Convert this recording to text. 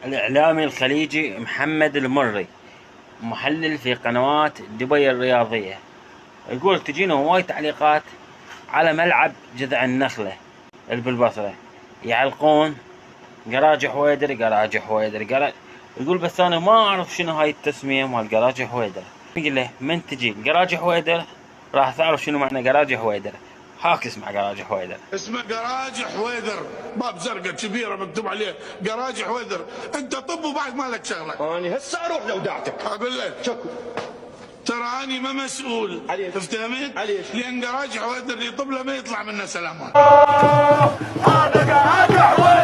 الإعلامي الخليجي محمد المري، محلل في قنوات دبي الرياضية، يقول تجينا هواي تعليقات على ملعب جذع النخلة اللي بالبصرة، يعلقون قراج حويدر قراج حويدر يقول بس أنا ما أعرف شنو هاي التسمية مال قراج حويدر. يقول له من تجي قراج حويدر راح تعرف شنو معنى قراج حويدر. هاك اسمع قراج حويدر. اسمه قراج حويدر، باب زرقاء كبيره مكتوب عليه قراج حويدر. انت طب وبعد ما لك شغله. انا هسه اروح لوداعتك. اقول لك شكو ترى اني ما مسؤول. عليش. افتهمت؟ عليش. لان قراج حويدر اللي يطب له ما يطلع منه سلامات. هذا قراج حويدر.